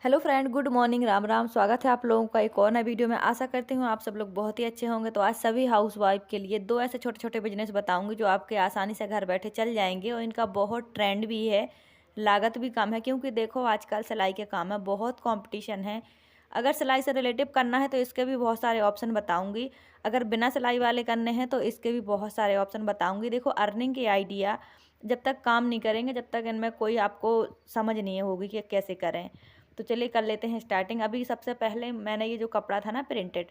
Hello friend, good morning, Ram Ram. स्वागत है आप लोगों का एक और नए वीडियो में। आशा करती हूँ आप सब लोग बहुत ही अच्छे होंगे। तो आज सभी हाउसवाइफ के लिए दो ऐसे छोटे छोटे बिजनेस बताऊंगी जो आपके आसानी से घर बैठे चल जाएंगे और इनका बहुत ट्रेंड भी है, लागत भी कम है। क्योंकि देखो आजकल सिलाई के काम में बहुत कंपटीशन है। अगर सिलाई से रिलेटिव करना है तो इसके भी बहुत सारे ऑप्शन बताऊंगी। अगर बिना सिलाई वाले करने हैं तो इसके भी बहुत सारे ऑप्शन बताऊंगी। देखो अर्निंग के आइडिया जब तक काम नहीं करेंगे, जब तक इनमें कोई आपको समझ नहीं होगी कि कैसे करें। तो चलिए कर लेते हैं स्टार्टिंग। अभी सबसे पहले मैंने ये जो कपड़ा था ना प्रिंटेड,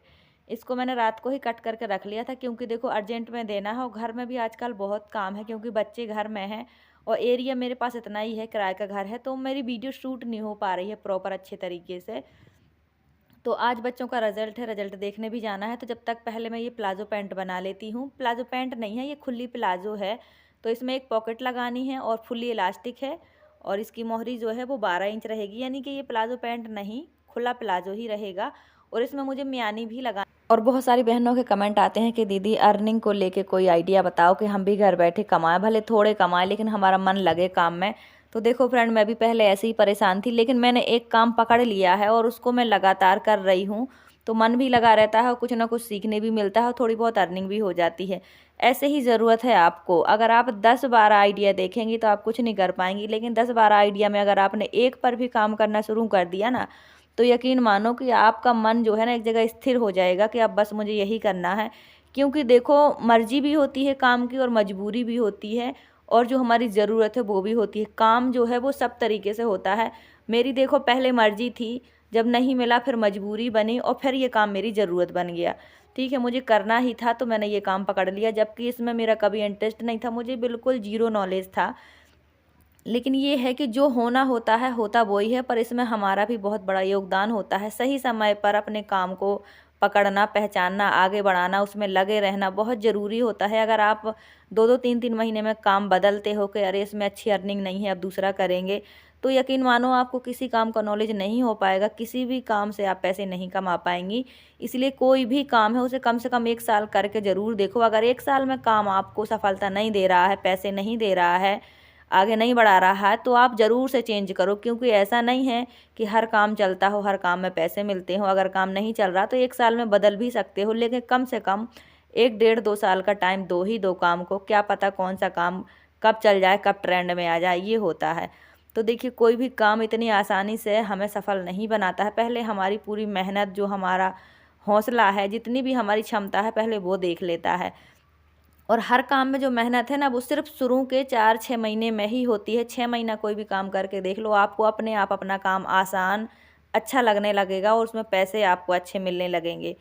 इसको मैंने रात को ही कट करके रख लिया था। क्योंकि देखो अर्जेंट में देना है और घर में भी आजकल बहुत काम है क्योंकि बच्चे घर में हैं और एरिया मेरे पास इतना ही है, किराए का घर है, तो मेरी वीडियो शूट नहीं हो पा रही है प्रॉपर अच्छे तरीके से। तो आज बच्चों का रिजल्ट है, रिजल्ट देखने भी जाना है। तो जब तक पहले मैं ये प्लाजो पैंट बना लेती हूँ। प्लाजो पैंट नहीं है, ये खुली प्लाजो है। तो इसमें एक पॉकेट लगानी है और फुल्ली इलास्टिक है और इसकी मोहरी जो है वो 12 इंच रहेगी। यानी कि ये प्लाजो पैंट नहीं, खुला प्लाजो ही रहेगा। और इसमें मुझे मियानी भी लगा। और बहुत सारी बहनों के कमेंट आते हैं कि दीदी अर्निंग को लेके कोई आइडिया बताओ कि हम भी घर बैठे कमाएं, भले थोड़े कमाएं लेकिन हमारा मन लगे काम में। तो देखो फ्रेंड, मैं भी पहले ऐसे ही परेशान थी, लेकिन मैंने एक काम पकड़ लिया है और उसको मैं लगातार कर रही हूँ। तो मन भी लगा रहता है और कुछ ना कुछ सीखने भी मिलता है और थोड़ी बहुत अर्निंग भी हो जाती है। ऐसे ही ज़रूरत है आपको। अगर आप 10-12 आइडिया देखेंगी तो आप कुछ नहीं कर पाएंगी, लेकिन 10-12 आइडिया में अगर आपने एक पर भी काम करना शुरू कर दिया ना, तो यकीन मानो कि आपका मन जो है ना एक जगह स्थिर हो जाएगा कि अब बस मुझे यही करना है। क्योंकि देखो मर्जी भी होती है काम की और मजबूरी भी होती है और जो हमारी ज़रूरत है वो भी होती है। काम जो है वो सब तरीके से होता है। मेरी देखो पहले मर्जी थी, जब नहीं मिला फिर मजबूरी बनी और फिर ये काम मेरी ज़रूरत बन गया। ठीक है, मुझे करना ही था तो मैंने ये काम पकड़ लिया, जबकि इसमें मेरा कभी इंटरेस्ट नहीं था, मुझे बिल्कुल जीरो नॉलेज था। लेकिन ये है कि जो होना होता है होता वो ही है, पर इसमें हमारा भी बहुत बड़ा योगदान होता है। सही समय पर अपने काम को पकड़ना, पहचानना, आगे बढ़ाना, उसमें लगे रहना बहुत ज़रूरी होता है। अगर आप 2-2 3-3 महीने में काम बदलते हो कि अरे इसमें अच्छी अर्निंग नहीं है अब दूसरा करेंगे, तो यकीन मानो आपको किसी काम का नॉलेज नहीं हो पाएगा, किसी भी काम से आप पैसे नहीं कमा पाएंगी। इसलिए कोई भी काम है उसे कम से कम 1 साल करके ज़रूर देखो। अगर 1 साल में काम आपको सफलता नहीं दे रहा है, पैसे नहीं दे रहा है, आगे नहीं बढ़ा रहा है, तो आप ज़रूर से चेंज करो। क्योंकि ऐसा नहीं है कि हर काम चलता हो, हर काम में पैसे मिलते हो। अगर काम नहीं चल रहा तो 1 साल में बदल भी सकते हो, लेकिन कम से कम 1 डेढ़ 2 साल का टाइम दो ही दो काम को। क्या पता कौन सा काम कब चल जाए, कब ट्रेंड में आ जाए, ये होता है। तो देखिए कोई भी काम इतनी आसानी से हमें सफल नहीं बनाता है। पहले हमारी पूरी मेहनत, जो हमारा हौसला है, जितनी भी हमारी क्षमता है, पहले वो देख लेता है। और हर काम में जो मेहनत है ना वो सिर्फ शुरू के 4-6 महीने में ही होती है। 6 महीना कोई भी काम करके देख लो, आपको अपने आप अपना काम आसान, अच्छा लगने लगेगा और उसमें पैसे आपको अच्छे मिलने लगेंगे।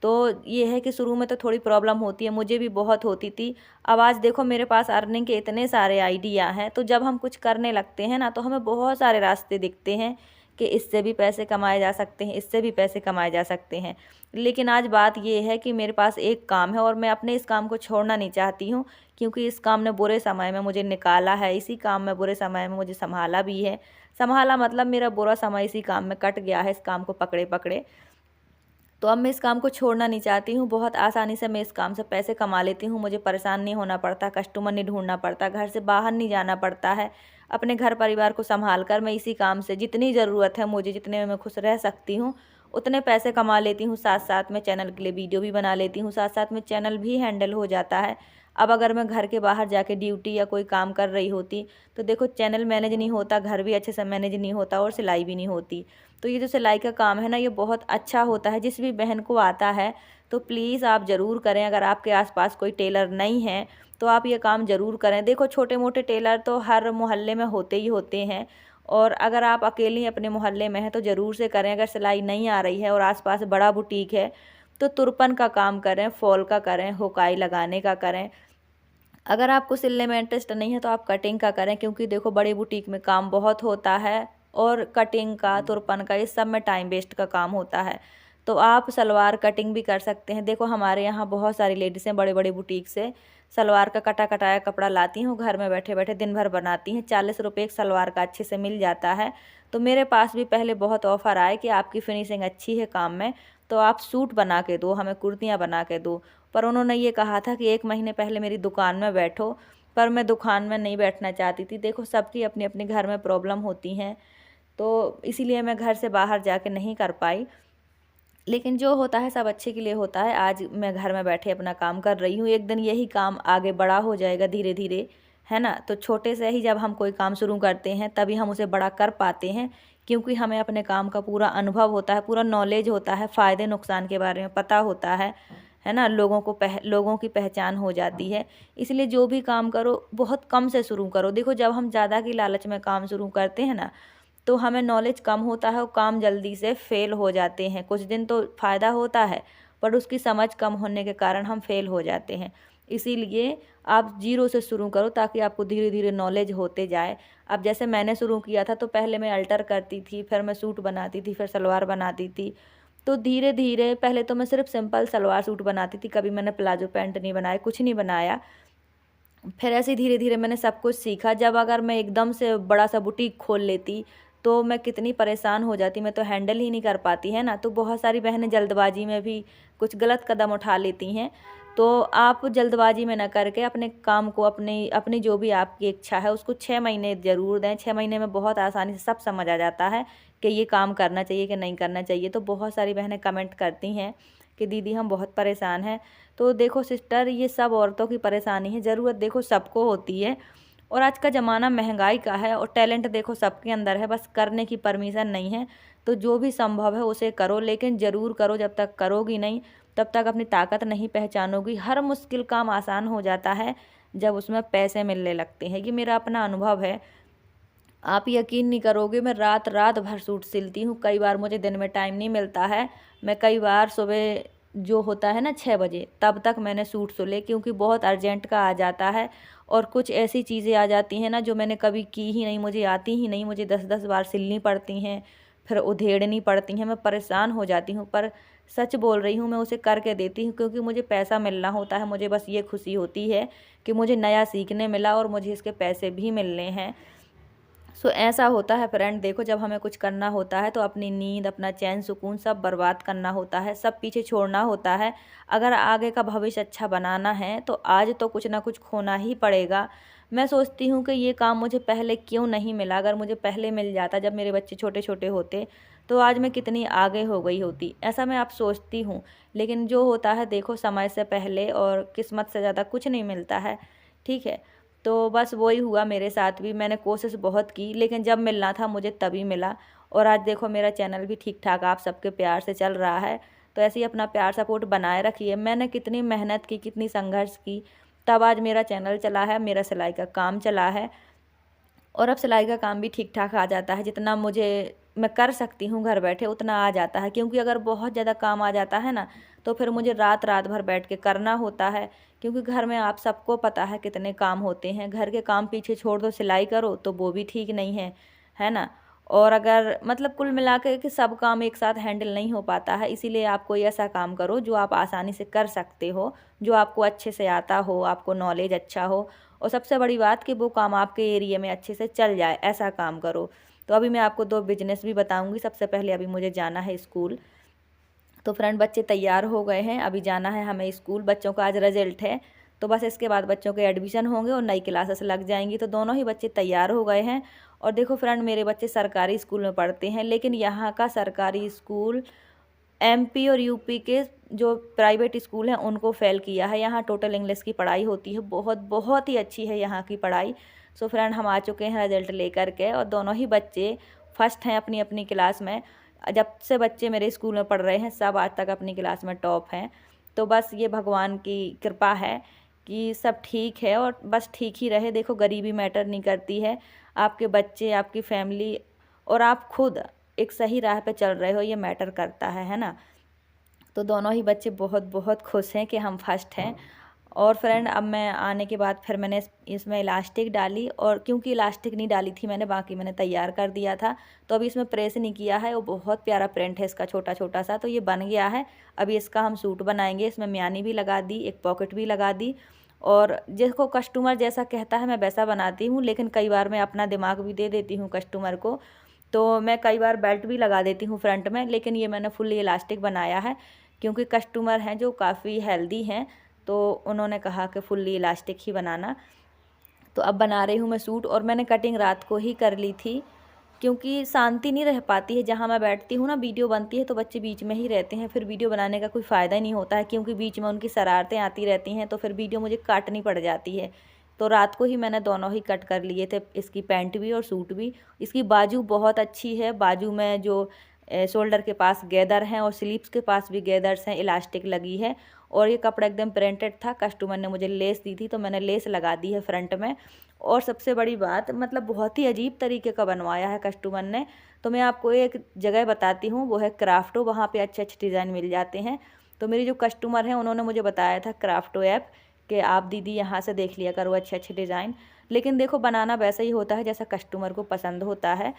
तो ये है कि शुरू में तो थोड़ी प्रॉब्लम होती है, मुझे भी बहुत होती थी। अब आज देखो मेरे पास अर्निंग के इतने सारे आइडिया हैं, तो जब हम कुछ करने लगते हैं ना तो हमें बहुत सारे रास्ते दिखते हैं कि इससे भी पैसे कमाए जा सकते हैं, इससे भी पैसे कमाए जा सकते हैं। लेकिन आज बात ये है कि मेरे पास एक काम है और मैं अपने इस काम को छोड़ना नहीं चाहती हूँ। क्योंकि इस काम ने बुरे समय में मुझे निकाला है, इसी काम में बुरे समय में मुझे संभाला भी है। संभाला मतलब मेरा बुरा समय इसी काम में कट गया है, इस काम को पकड़े पकड़े। तो अब मैं इस काम को छोड़ना नहीं चाहती हूँ। बहुत आसानी से मैं इस काम से पैसे कमा लेती हूँ, मुझे परेशान नहीं होना पड़ता, कस्टमर नहीं ढूंढना पड़ता, घर से बाहर नहीं जाना पड़ता है। अपने घर परिवार को संभाल कर मैं इसी काम से जितनी ज़रूरत है मुझे, जितने में मैं खुश रह सकती हूँ, उतने पैसे कमा लेती हूँ। साथ साथ में चैनल के लिए वीडियो भी बना लेती हूँ, साथ साथ में चैनल भी हैंडल हो जाता है। अब अगर मैं घर के बाहर जाके ड्यूटी या कोई काम कर रही होती तो देखो चैनल मैनेज नहीं होता, घर भी अच्छे से मैनेज नहीं होता और सिलाई भी नहीं होती। तो ये जो सिलाई का काम है ना ये बहुत अच्छा होता है। जिस भी बहन को आता है तो प्लीज़ आप ज़रूर करें। अगर आपके आसपास कोई टेलर नहीं है तो आप ये काम ज़रूर करें। देखो छोटे मोटे टेलर तो हर मोहल्ले में होते ही होते हैं, और अगर आप अकेले अपने मोहल्ले में हैं तो ज़रूर से करें। अगर सिलाई नहीं आ रही है और आसपास बड़ा बुटीक है तो तुरपन का काम करें, फॉल का करें, हुकाई लगाने का करें। अगर आपको सिलने में इंटरेस्ट नहीं है तो आप कटिंग का करें। क्योंकि देखो बड़े बुटीक में काम बहुत होता है और कटिंग का, तुरपन का, इस सब में टाइम वेस्ट का काम होता है। तो आप सलवार कटिंग भी कर सकते हैं। देखो हमारे यहाँ बहुत सारी लेडीज़ें बड़े बड़े बुटीक से सलवार का कटा कटाया कपड़ा लाती हैं, घर में बैठे बैठे दिन भर बनाती हैं। 40 रुपये एक सलवार का अच्छे से मिल जाता है। तो मेरे पास भी पहले बहुत ऑफ़र आए कि आपकी फिनिशिंग अच्छी है काम में तो आप सूट बना के दो, हमें कुर्तियाँ बना के दो। पर उन्होंने ये कहा था कि 1 महीने पहले मेरी दुकान में बैठो, पर मैं दुकान में नहीं बैठना चाहती थी। देखो सबकी अपनी अपनी घर में प्रॉब्लम होती हैं। तो इसीलिए मैं घर से बाहर जाके नहीं कर पाई। लेकिन जो होता है सब अच्छे के लिए होता है। आज मैं घर में बैठे अपना काम कर रही हूँ, एक दिन यही काम आगे बड़ा हो जाएगा धीरे धीरे, है ना। तो छोटे से ही जब हम कोई काम शुरू करते हैं तभी हम उसे बड़ा कर पाते हैं, क्योंकि हमें अपने काम का पूरा अनुभव होता है, पूरा नॉलेज होता है, फ़ायदे नुकसान के बारे में पता होता है ना। लोगों की पहचान हो जाती है। इसलिए जो भी काम करो बहुत कम से शुरू करो। देखो, जब हम ज़्यादा की लालच में काम शुरू करते हैं ना, तो हमें नॉलेज कम होता है और काम जल्दी से फेल हो जाते हैं। कुछ दिन तो फ़ायदा होता है, पर उसकी समझ कम होने के कारण हम फेल हो जाते हैं। इसीलिए आप ज़ीरो से शुरू करो, ताकि आपको धीरे धीरे नॉलेज होते जाए। अब जैसे मैंने शुरू किया था, तो पहले मैं अल्टर करती थी, फिर मैं सूट बनाती थी, फिर सलवार बनाती थी। तो धीरे धीरे पहले तो मैं सिर्फ सिंपल सलवार सूट बनाती थी, कभी मैंने प्लाजो पैंट नहीं बनाया, कुछ नहीं बनाया। फिर ऐसे ही धीरे धीरे मैंने सब कुछ सीखा। जब अगर मैं एकदम से बड़ा सा बुटीक खोल लेती, तो मैं कितनी परेशान हो जाती, मैं तो हैंडल ही नहीं कर पाती, है ना। तो बहुत सारी बहनें जल्दबाजी में भी कुछ गलत कदम उठा लेती हैं। तो आप जल्दबाजी में ना करके अपने काम को, अपनी अपनी जो भी आपकी इच्छा है उसको 6 महीने ज़रूर दें। 6 महीने में बहुत आसानी से सब समझ आ जाता है कि ये काम करना चाहिए कि नहीं करना चाहिए। तो बहुत सारी बहनें कमेंट करती हैं कि दीदी हम बहुत परेशान हैं। तो देखो सिस्टर, ये सब औरतों की परेशानी है। ज़रूरत देखो सबको होती है, और आज का ज़माना महंगाई का है, और टैलेंट देखो सबके अंदर है, बस करने की परमिशन नहीं है। तो जो भी संभव है उसे करो, लेकिन ज़रूर करो। जब तक करोगी नहीं, तब तक अपनी ताकत नहीं पहचानोगी। हर मुश्किल काम आसान हो जाता है जब उसमें पैसे मिलने लगते हैं। ये मेरा अपना अनुभव है। आप यकीन नहीं करोगे, मैं रात रात भर सूट सिलती हूँ। कई बार मुझे दिन में टाइम नहीं मिलता है। मैं कई बार सुबह जो होता है ना 6 बजे, तब तक मैंने सूट सिले, क्योंकि बहुत अर्जेंट का आ जाता है। और कुछ ऐसी चीज़ें आ जाती हैं ना जो मैंने कभी की ही नहीं, मुझे आती ही नहीं, मुझे 10-10 बार सिलनी पड़ती हैं, फिर उधेड़नी पड़ती हैं। मैं परेशान हो जाती हूँ, पर सच बोल रही हूँ, मैं उसे करके देती हूँ, क्योंकि मुझे पैसा मिलना होता है। मुझे बस ये खुशी होती है कि मुझे नया सीखने मिला और मुझे इसके पैसे भी मिलने हैं। सो ऐसा होता है फ्रेंड। देखो, जब हमें कुछ करना होता है तो अपनी नींद, अपना चैन सुकून सब बर्बाद करना होता है, सब पीछे छोड़ना होता है। अगर आगे का भविष्य अच्छा बनाना है तो आज तो कुछ ना कुछ खोना ही पड़ेगा। मैं सोचती हूँ कि ये काम मुझे पहले क्यों नहीं मिला। अगर मुझे पहले मिल जाता, जब मेरे बच्चे छोटे छोटे होते, तो आज मैं कितनी आगे हो गई होती, ऐसा मैं अब सोचती हूँ। लेकिन जो होता है देखो, समय से पहले और किस्मत से ज़्यादा कुछ नहीं मिलता है, ठीक है। तो बस वही हुआ मेरे साथ भी। मैंने कोशिश बहुत की, लेकिन जब मिलना था मुझे तभी मिला। और आज देखो मेरा चैनल भी ठीक ठाक आप सबके प्यार से चल रहा है। तो ऐसे ही अपना प्यार सपोर्ट बनाए रखिए। मैंने कितनी मेहनत की, कितनी संघर्ष की, तब आज मेरा चैनल चला है, मेरा सिलाई का काम चला है। और अब सिलाई का काम भी ठीक ठाक आ जाता है। जितना मुझे मैं कर सकती हूँ घर बैठे, उतना आ जाता है। क्योंकि अगर बहुत ज़्यादा काम आ जाता है ना, तो फिर मुझे रात रात भर बैठ के करना होता है। क्योंकि घर में आप सबको पता है कितने काम होते हैं। घर के काम पीछे छोड़ दो, सिलाई करो, तो वो भी ठीक नहीं है ना। और अगर मतलब कुल मिला के कि सब काम एक साथ हैंडल नहीं हो पाता है। इसीलिए आप कोई ऐसा काम करो जो आप आसानी से कर सकते हो, जो आपको अच्छे से आता हो, आपको नॉलेज अच्छा हो, और सबसे बड़ी बात कि वो काम आपके एरिया में अच्छे से चल जाए, ऐसा काम करो। तो अभी मैं आपको 2 बिजनेस भी बताऊंगी। सबसे पहले अभी मुझे जाना है स्कूल। तो फ्रेंड, बच्चे तैयार हो गए हैं, अभी जाना है हमें स्कूल। बच्चों का आज रिजल्ट है, तो बस इसके बाद बच्चों के एडमिशन होंगे और नई क्लासेस लग जाएंगी। तो दोनों ही बच्चे तैयार हो गए हैं। और देखो फ्रेंड, मेरे बच्चे सरकारी स्कूल में पढ़ते हैं, लेकिन यहाँ का सरकारी स्कूल एमपी और यूपी के जो प्राइवेट स्कूल हैं उनको फेल किया है। यहाँ टोटल इंग्लिश की पढ़ाई होती है, बहुत बहुत ही अच्छी है यहाँ की पढ़ाई। सो फ्रेंड, हम आ चुके हैं रिजल्ट लेकर के, और दोनों ही बच्चे फर्स्ट हैं अपनी अपनी क्लास में। जब से बच्चे मेरे स्कूल में पढ़ रहे हैं, सब आज तक अपनी क्लास में टॉप हैं। तो बस ये भगवान की कृपा है कि सब ठीक है, और बस ठीक ही रहे। देखो, गरीबी मैटर नहीं करती है। आपके बच्चे, आपकी फैमिली और आप खुद एक सही राह पे चल रहे हो, ये मैटर करता है ना। तो दोनों ही बच्चे बहुत बहुत खुश हैं कि हम फर्स्ट हैं। और फ्रेंड, अब मैं आने के बाद फिर मैंने इसमें इलास्टिक डाली, और क्योंकि इलास्टिक नहीं डाली थी मैंने, बाकी मैंने तैयार कर दिया था, तो अभी इसमें प्रेस नहीं किया है। वो बहुत प्यारा प्रिंट है इसका, छोटा छोटा सा, तो ये बन गया है। अभी इसका हम सूट बनाएंगे। इसमें म्यानी भी लगा दी, एक पॉकेट भी लगा दी, और जिसको कस्टमर जैसा कहता है मैं वैसा बनाती हूँ। लेकिन कई बार मैं अपना दिमाग भी दे देती हूँ कस्टमर को, तो मैं कई बार बेल्ट भी लगा देती हूँ फ्रंट में। लेकिन ये मैंने फुल इलास्टिक बनाया है, क्योंकि कस्टमर हैं जो काफ़ी हेल्दी हैं, तो उन्होंने कहा कि फुल्ली इलास्टिक ही बनाना। तो अब बना रही हूँ मैं सूट, और मैंने कटिंग रात को ही कर ली थी। क्योंकि शांति नहीं रह पाती है। जहाँ मैं बैठती हूँ ना, वीडियो बनती है तो बच्चे बीच में ही रहते हैं, फिर वीडियो बनाने का कोई फ़ायदा ही नहीं होता है, क्योंकि बीच में उनकी शरारतें आती रहती हैं, तो फिर वीडियो मुझे काटनी पड़ जाती है। तो रात को ही मैंने दोनों ही कट कर लिए थे, इसकी पैंट भी और सूट भी। इसकी बाजू बहुत अच्छी है, बाजू में जो शोल्डर के पास गैदर हैं और स्लीव्स के पास भी गैदर्स हैं, इलास्टिक लगी है। और ये कपड़ा एकदम प्रिंटेड था, कस्टमर ने मुझे लेस दी थी तो मैंने लेस लगा दी है फ्रंट में। और सबसे बड़ी बात, मतलब बहुत ही अजीब तरीके का बनवाया है कस्टमर ने। तो मैं आपको एक जगह बताती हूँ, वो है क्राफ्टो, वहाँ पे अच्छे अच्छे डिज़ाइन मिल जाते हैं। तो मेरी जो कस्टमर हैं उन्होंने मुझे बताया था क्राफ्टो ऐप कि आप दीदी यहाँ से देख लिया करो अच्छे अच्छे डिज़ाइन। लेकिन देखो, बनाना वैसा ही होता है जैसा कस्टमर को पसंद होता है।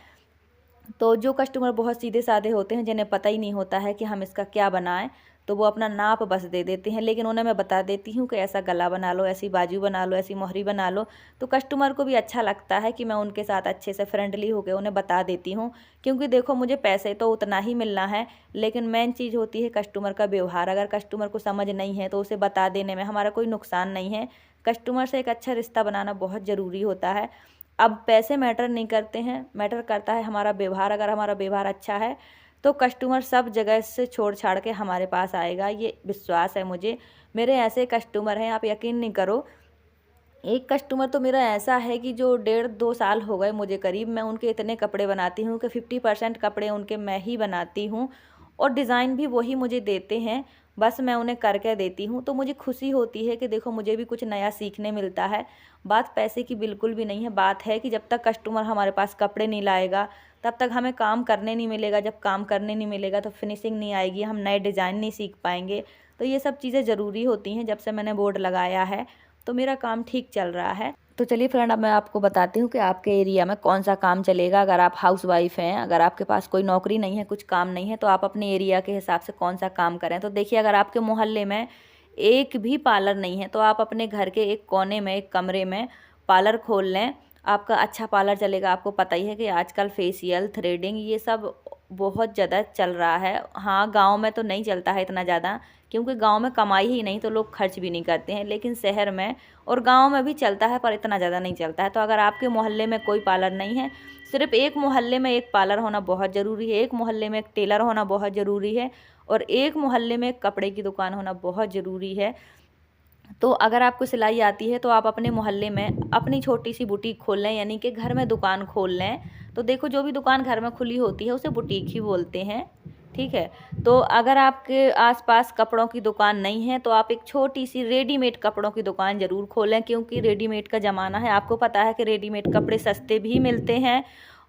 तो जो कस्टमर बहुत सीधे साधे होते हैं, जिन्हें पता ही नहीं होता है कि हम इसका क्या बनाएं, तो वो अपना नाप बस दे देते हैं। लेकिन उन्हें मैं बता देती हूँ कि ऐसा गला बना लो, ऐसी बाजू बना लो, ऐसी मोहरी बना लो। तो कस्टमर को भी अच्छा लगता है कि मैं उनके साथ अच्छे से फ्रेंडली होकर उन्हें बता देती हूँ। क्योंकि देखो, मुझे पैसे तो उतना ही मिलना है, लेकिन मेन चीज़ होती है कस्टमर का व्यवहार। अगर कस्टमर को समझ नहीं है तो उसे बता देने में हमारा कोई नुकसान नहीं है। कस्टमर से एक अच्छा रिश्ता बनाना बहुत ज़रूरी होता है। अब पैसे मैटर नहीं करते हैं, मैटर करता है हमारा व्यवहार। अगर हमारा व्यवहार अच्छा है तो कस्टमर सब जगह से छोड़ छाड़ के हमारे पास आएगा, ये विश्वास है मुझे। मेरे ऐसे कस्टमर हैं, आप यकीन नहीं करो। एक कस्टमर तो मेरा ऐसा है कि जो 1.5-2 साल हो गए मुझे करीब, मैं उनके इतने कपड़े बनाती हूँ कि 50% कपड़े उनके मैं ही बनाती हूँ, और डिज़ाइन भी वही मुझे देते हैं, बस मैं उन्हें करके देती हूँ। तो मुझे खुशी होती है कि देखो, मुझे भी कुछ नया सीखने मिलता है। बात पैसे की बिल्कुल भी नहीं है, बात है कि जब तक कस्टमर हमारे पास कपड़े नहीं लाएगा तब तक हमें काम करने नहीं मिलेगा। जब काम करने नहीं मिलेगा तो फिनिशिंग नहीं आएगी, हम नए डिज़ाइन नहीं सीख पाएंगे। तो ये सब चीज़ें ज़रूरी होती हैं। जब से मैंने बोर्ड लगाया है तो मेरा काम ठीक चल रहा है। तो चलिए फ्रेंड, अब मैं आपको बताती हूँ कि आपके एरिया में कौन सा काम चलेगा। अगर आप हाउस वाइफ हैं, अगर आपके पास कोई नौकरी नहीं है, कुछ काम नहीं है, तो आप अपने एरिया के हिसाब से कौन सा काम करें। तो देखिए, अगर आपके मोहल्ले में एक भी पार्लर नहीं है तो आप अपने घर के एक कोने में, एक कमरे में पार्लर खोल लें। आपका अच्छा पार्लर चलेगा। आपको पता ही है कि आजकल फेशियल, थ्रेडिंग, ये सब बहुत ज़्यादा चल रहा है। हाँ, गांव में तो नहीं चलता है इतना ज़्यादा, क्योंकि गांव में कमाई ही नहीं तो लोग खर्च भी नहीं करते हैं। लेकिन शहर में और गांव में भी चलता है, पर इतना ज़्यादा नहीं चलता है। तो अगर आपके मोहल्ले में कोई पार्लर नहीं है, सिर्फ एक मोहल्ले में एक पार्लर होना बहुत ज़रूरी है, एक मोहल्ले में एक टेलर होना बहुत ज़रूरी है, और एक मोहल्ले में एक कपड़े की दुकान होना बहुत ज़रूरी है। तो अगर आपको सिलाई आती है तो आप अपने मोहल्ले में अपनी छोटी सी बुटीक खोल लें, यानी कि घर में दुकान खोल लें। तो देखो, जो भी दुकान घर में खुली होती है उसे बुटीक ही बोलते हैं, ठीक है। तो अगर आपके आसपास कपड़ों की दुकान नहीं है तो आप एक छोटी सी रेडीमेड कपड़ों की दुकान ज़रूर खोलें, क्योंकि रेडीमेड का ज़माना है। आपको पता है कि रेडीमेड कपड़े सस्ते भी मिलते हैं,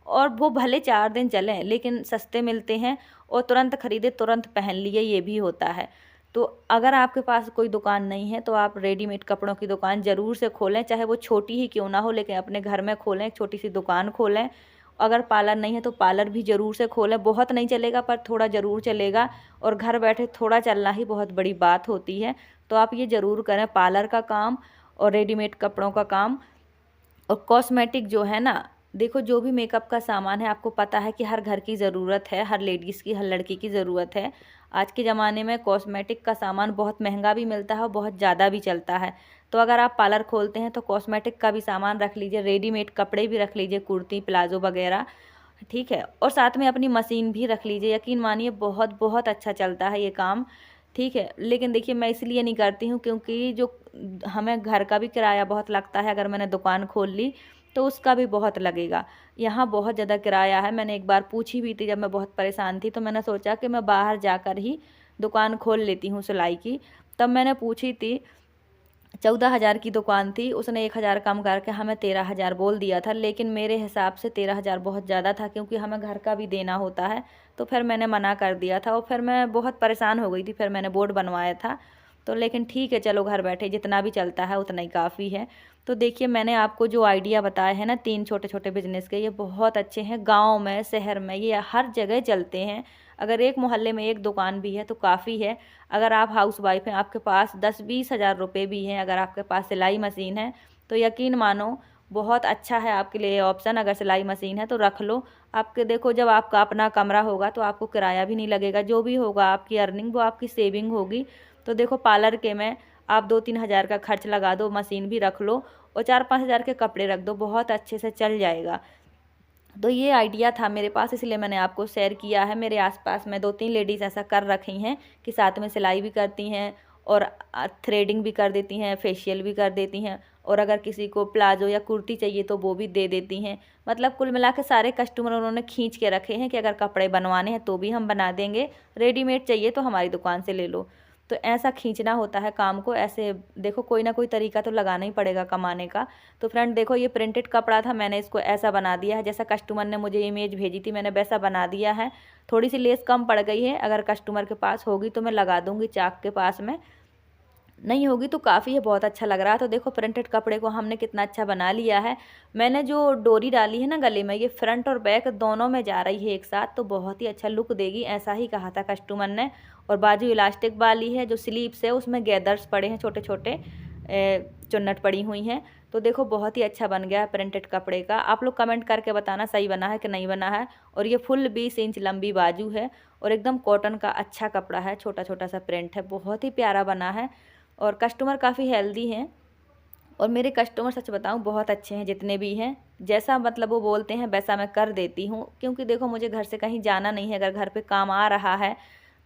और वो भले 4 दिन चलें लेकिन सस्ते मिलते हैं, और तुरंत खरीदे तुरंत पहन लिए, ये भी होता है। तो अगर आपके पास कोई दुकान नहीं है तो आप रेडीमेड कपड़ों की दुकान ज़रूर से खोलें, चाहे वो छोटी ही क्यों ना हो, लेकिन अपने घर में खोलें, एक छोटी सी दुकान खोलें। अगर पार्लर नहीं है तो पार्लर भी ज़रूर से खोलें। बहुत नहीं चलेगा पर थोड़ा ज़रूर चलेगा, और घर बैठे थोड़ा चलना ही बहुत बड़ी बात होती है। तो आप ये ज़रूर करें, पार्लर का काम और रेडीमेड कपड़ों का काम। और कॉस्मेटिक जो है ना, देखो, जो भी मेकअप का सामान है, आपको पता है कि हर घर की ज़रूरत है, हर लेडीज़ की, हर लड़की की ज़रूरत है। आज के ज़माने में कॉस्मेटिक का सामान बहुत महंगा भी मिलता है और बहुत ज़्यादा भी चलता है। तो अगर आप पार्लर खोलते हैं तो कॉस्मेटिक का भी सामान रख लीजिए, रेडीमेड कपड़े भी रख लीजिए, कुर्ती प्लाजो वगैरह, ठीक है। और साथ में अपनी मशीन भी रख लीजिए। यकीन मानिए, बहुत बहुत अच्छा चलता है ये काम, ठीक है। लेकिन देखिए, मैं इसलिए नहीं करती हूँ क्योंकि जो हमें घर का भी किराया बहुत लगता है। अगर मैंने दुकान खोल ली तो उसका भी बहुत लगेगा। यहाँ बहुत ज़्यादा किराया है। मैंने एक बार पूछी भी थी, जब मैं बहुत परेशान थी तो मैंने सोचा कि मैं बाहर जाकर ही दुकान खोल लेती हूँ सिलाई की। तब मैंने पूछी थी, 14,000 की दुकान थी, उसने 1,000 कम करके हमें 13,000 बोल दिया था। लेकिन मेरे हिसाब से 13,000 बहुत ज़्यादा था, क्योंकि हमें घर का भी देना होता है। तो फिर मैंने मना कर दिया था, और फिर मैं बहुत परेशान हो गई थी। फिर मैंने बोर्ड बनवाया था। तो लेकिन ठीक है, चलो, घर बैठे जितना भी चलता है उतना ही काफ़ी है। तो देखिए, मैंने आपको जो आइडिया बताए हैं ना 3 छोटे छोटे बिजनेस के, ये बहुत अच्छे हैं। गाँव में, शहर में, ये हर जगह चलते हैं। अगर एक मोहल्ले में एक दुकान भी है तो काफ़ी है। अगर आप हाउस वाइफ हैं, आपके पास 10-20 हज़ार रुपये भी हैं, अगर आपके पास सिलाई मशीन है, तो यकीन मानो बहुत अच्छा है आपके लिए ऑप्शन। अगर सिलाई मशीन है तो रख लो। आपके देखो, जब आपका अपना कमरा होगा तो आपको किराया भी नहीं लगेगा। जो भी होगा आपकी अर्निंग, वो आपकी सेविंग होगी। तो देखो, पार्लर के में आप 2-3 हज़ार का खर्च लगा दो, मशीन भी रख लो, और 4-5 हज़ार के कपड़े रख दो, बहुत अच्छे से चल जाएगा। तो ये आइडिया था मेरे पास, इसलिए मैंने आपको शेयर किया है। मेरे आसपास में 2-3 लेडीज़ ऐसा कर रखी हैं कि साथ में सिलाई भी करती हैं और थ्रेडिंग भी कर देती हैं, फेशियल भी कर देती हैं, और अगर किसी को प्लाजो या कुर्ती चाहिए तो वो भी दे देती हैं। मतलब कुल मिला के सारे कस्टमर उन्होंने खींच के रखे हैं कि अगर कपड़े बनवाने हैं तो भी हम बना देंगे, रेडीमेड चाहिए तो हमारी दुकान से ले लो। तो ऐसा खींचना होता है काम को, ऐसे देखो कोई ना कोई तरीका तो लगाना ही पड़ेगा कमाने का। तो फ्रेंड देखो, ये प्रिंटेड कपड़ा था, मैंने इसको ऐसा बना दिया है जैसा कस्टमर ने मुझे इमेज भेजी थी, मैंने वैसा बना दिया है। थोड़ी सी लेस कम पड़ गई है, अगर कस्टमर के पास होगी तो मैं लगा दूंगी चाक के पास में, नहीं होगी तो काफ़ी है, बहुत अच्छा लग रहा है। तो देखो प्रिंटेड कपड़े को हमने कितना अच्छा बना लिया है। मैंने जो डोरी डाली है ना गले में, ये फ्रंट और बैक दोनों में जा रही है एक साथ, तो बहुत ही अच्छा लुक देगी, ऐसा ही कहा था कस्टमर ने। और बाजू इलास्टिक वाली है, जो स्लीव्स है उसमें गैदर्स पड़े हैं, छोटे छोटे चुन्नट पड़ी हुई हैं। तो देखो बहुत ही अच्छा बन गया है प्रिंटेड कपड़े का। आप लोग कमेंट करके बताना सही बना है कि नहीं बना है। और ये फुल 20 इंच लंबी बाजू है और एकदम कॉटन का अच्छा कपड़ा है, छोटा छोटा सा प्रिंट है, बहुत ही प्यारा बना है। और कस्टमर काफ़ी हेल्दी हैं, और मेरे कस्टमर सच बताऊं बहुत अच्छे हैं, जितने भी हैं जैसा मतलब वो बोलते हैं वैसा मैं कर देती हूँ। क्योंकि देखो मुझे घर से कहीं जाना नहीं है, अगर घर पे काम आ रहा है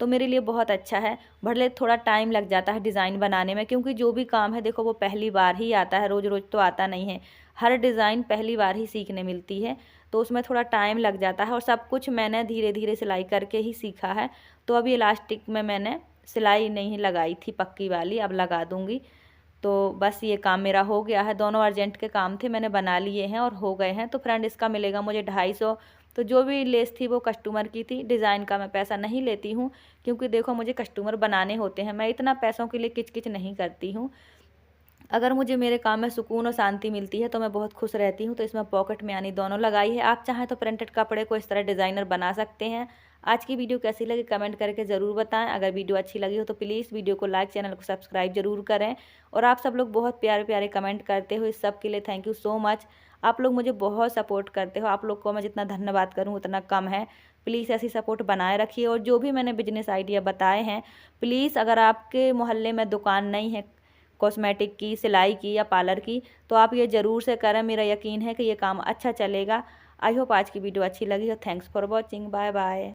तो मेरे लिए बहुत अच्छा है। भले थोड़ा टाइम लग जाता है डिज़ाइन बनाने में, क्योंकि जो भी काम है देखो वो पहली बार ही आता है, रोज़ रोज़ तो आता नहीं है। हर डिज़ाइन पहली बार ही सीखने मिलती है, तो उसमें थोड़ा टाइम लग जाता है। और सब कुछ मैंने धीरे धीरे सिलाई करके ही सीखा है। तो अभी इलास्टिक में मैंने सिलाई नहीं लगाई थी पक्की वाली, अब लगा दूंगी। तो बस ये काम मेरा हो गया है, दोनों अर्जेंट के काम थे, मैंने बना लिए हैं और हो गए हैं। तो फ्रेंड इसका मिलेगा मुझे 250। तो जो भी लेस थी वो कस्टमर की थी, डिज़ाइन का मैं पैसा नहीं लेती हूँ, क्योंकि देखो मुझे कस्टमर बनाने होते हैं, मैं इतना पैसों के लिए किच नहीं करती हूँ। अगर मुझे मेरे काम में सुकून और शांति मिलती है तो मैं बहुत खुश रहती हूँ। तो इसमें पॉकेट में यानी दोनों लगाई है। आप चाहें तो प्रिंटेड कपड़े को इस तरह डिज़ाइनर बना सकते हैं। आज की वीडियो कैसी लगी कमेंट करके ज़रूर बताएं। अगर वीडियो अच्छी लगी हो तो प्लीज़ वीडियो को लाइक, चैनल को सब्सक्राइब जरूर करें। और आप सब लोग बहुत प्यारे प्यारे कमेंट करते हो, इस सब के लिए थैंक यू सो मच। आप लोग मुझे बहुत सपोर्ट करते हो, आप लोग को मैं जितना धन्यवाद करूँ उतना कम है। प्लीज़ ऐसी सपोर्ट बनाए रखिए। और जो भी मैंने बिजनेस आइडिया बताए हैं, प्लीज़ अगर आपके मोहल्ले में दुकान नहीं है कॉस्मेटिक की, सिलाई की या पार्लर की, तो आप ये ज़रूर से करें। मेरा यकीन है कि ये काम अच्छा चलेगा। आई होप आज की वीडियो अच्छी लगी हो। Thanks for watching, bye bye.